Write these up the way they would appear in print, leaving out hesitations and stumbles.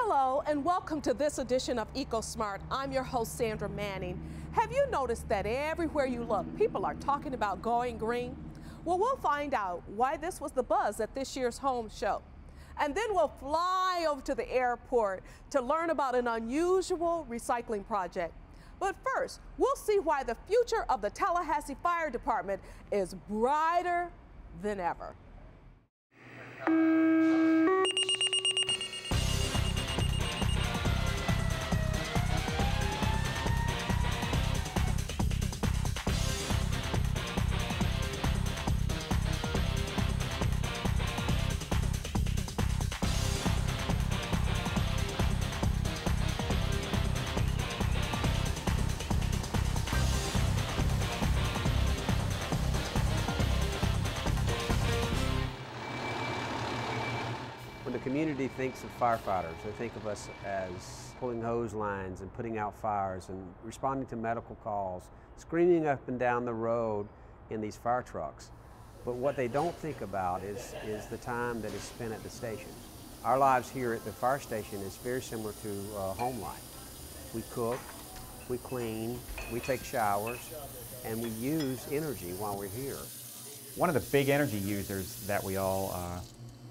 Hello and welcome to this edition of EcoSMART. I'm your host, Sandra Manning. Have you noticed that everywhere you look, people are talking about going green? Well, we'll find out why this was the buzz at this year's home show. And then we'll fly over to the airport to learn about an unusual recycling project. But first, we'll see why the future of the Tallahassee Fire Department is brighter than ever. When the community thinks of firefighters, they think of us as pulling hose lines and putting out fires and responding to medical calls, screaming up and down the road in these fire trucks. But what they don't think about is the time that is spent at the station. Our lives here at the fire station is very similar to home life. We cook, we clean, we take showers, and we use energy while we're here. One of the big energy users that we all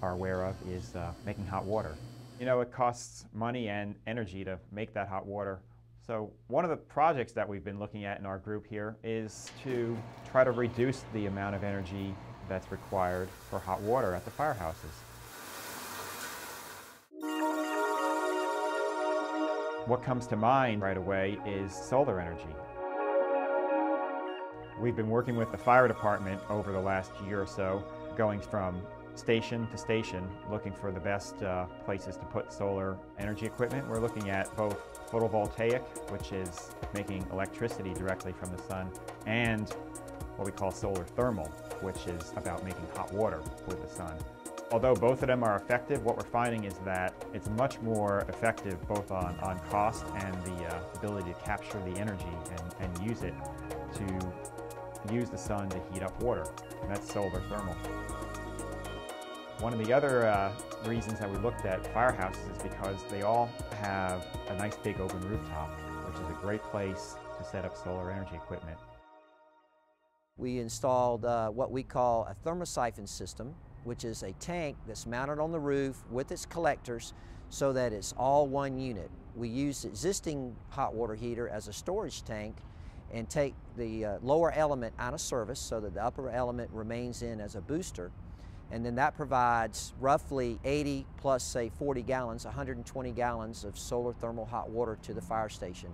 are aware of is making hot water. You know, it costs money and energy to make that hot water. So one of the projects that we've been looking at in our group here is to try to reduce the amount of energy that's required for hot water at the firehouses. What comes to mind right away is solar energy. We've been working with the fire department over the last year or so, going from station to station, looking for the best places to put solar energy equipment. We're looking at both photovoltaic, which is making electricity directly from the sun, and what we call solar thermal, which is about making hot water with the sun. Although both of them are effective, what we're finding is that it's much more effective both on cost and the ability to capture the energy and use it to use the sun to heat up water. And that's solar thermal. One of the other reasons that we looked at firehouses is because they all have a nice big open rooftop, which is a great place to set up solar energy equipment. We installed what we call a thermosiphon system, which is a tank that's mounted on the roof with its collectors so that it's all one unit. We use the existing hot water heater as a storage tank and take the lower element out of service so that the upper element remains in as a booster. And then that provides roughly 80 plus, say, 40 gallons, 120 gallons of solar thermal hot water to the fire station.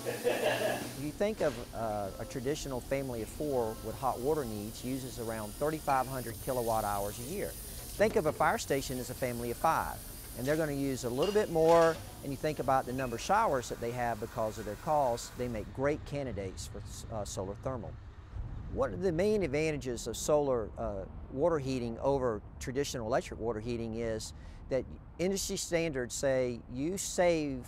If you think of a traditional family of four with hot water needs, uses around 3,500 kilowatt hours a year. Think of a fire station as a family of five, and they're going to use a little bit more, and you think about the number of showers that they have because of their calls, they make great candidates for solar thermal. One of the main advantages of solar water heating over traditional electric water heating is that industry standards say you save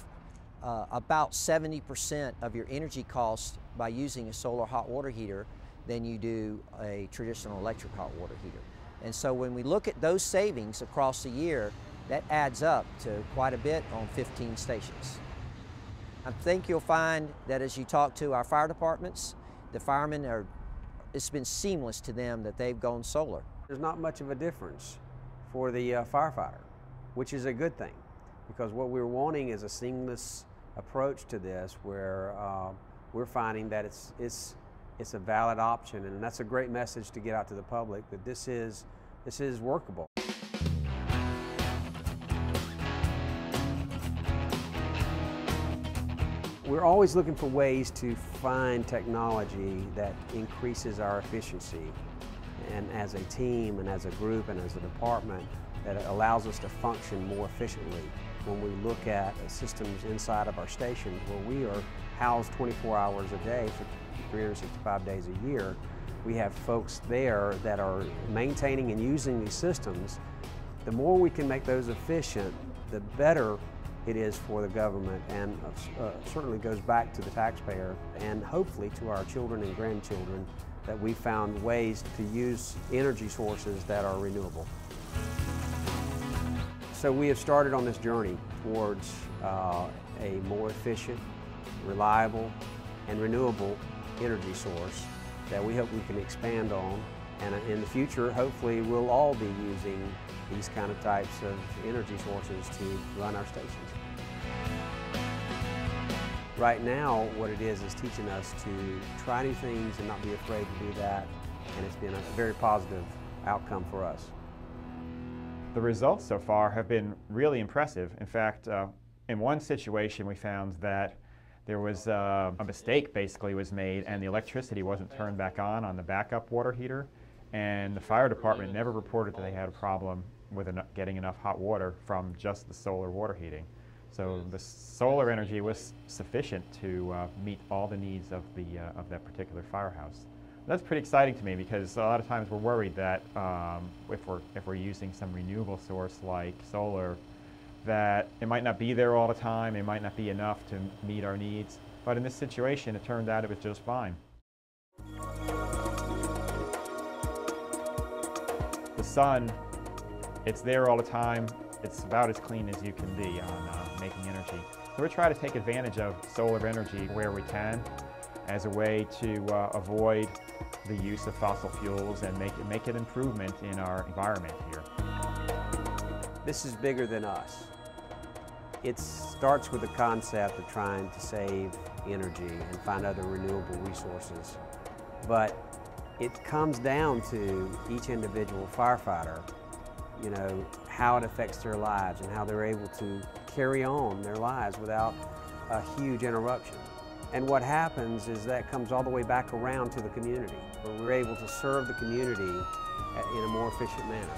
about 70% of your energy costs by using a solar hot water heater than you do a traditional electric hot water heater. And so when we look at those savings across the year, that adds up to quite a bit on 15 stations. I think you'll find that as you talk to our fire departments, the firemen it's been seamless to them that they've gone solar. There's not much of a difference for the firefighter, which is a good thing, because what we're wanting is a seamless approach to this where we're finding that it's a valid option, and that's a great message to get out to the public, that this is workable. We're always looking for ways to find technology that increases our efficiency, and as a team and as a group and as a department, that allows us to function more efficiently. When we look at systems inside of our stations where we are housed 24 hours a day for 365 days a year, we have folks there that are maintaining and using these systems. The more we can make those efficient, the better it is for the government, and certainly goes back to the taxpayer and hopefully to our children and grandchildren, that we found ways to use energy sources that are renewable. So we have started on this journey towards a more efficient, reliable, and renewable energy source that we hope we can expand on. And in the future, hopefully, we'll all be using these kind of types of energy sources to run our stations. Right now, what it is teaching us to try new things and not be afraid to do that, and it's been a very positive outcome for us. The results so far have been really impressive. In fact, in one situation we found that there was a mistake basically was made, and the electricity wasn't turned back on the backup water heater, and the fire department never reported that they had a problem with getting enough hot water from just the solar water heating. So the solar energy was sufficient to meet all the needs of that particular firehouse. That's pretty exciting to me, because a lot of times we're worried that if we're using some renewable source like solar, that it might not be there all the time, it might not be enough to meet our needs. But in this situation, it turned out it was just fine. The sun, it's there all the time. It's about as clean as you can be on making energy. So we try to take advantage of solar energy where we can as a way to avoid the use of fossil fuels and make an improvement in our environment here. This is bigger than us. It starts with the concept of trying to save energy and find other renewable resources. But it comes down to each individual firefighter, you know, how it affects their lives and how they're able to carry on their lives without a huge interruption. And what happens is that comes all the way back around to the community, where we're able to serve the community in a more efficient manner.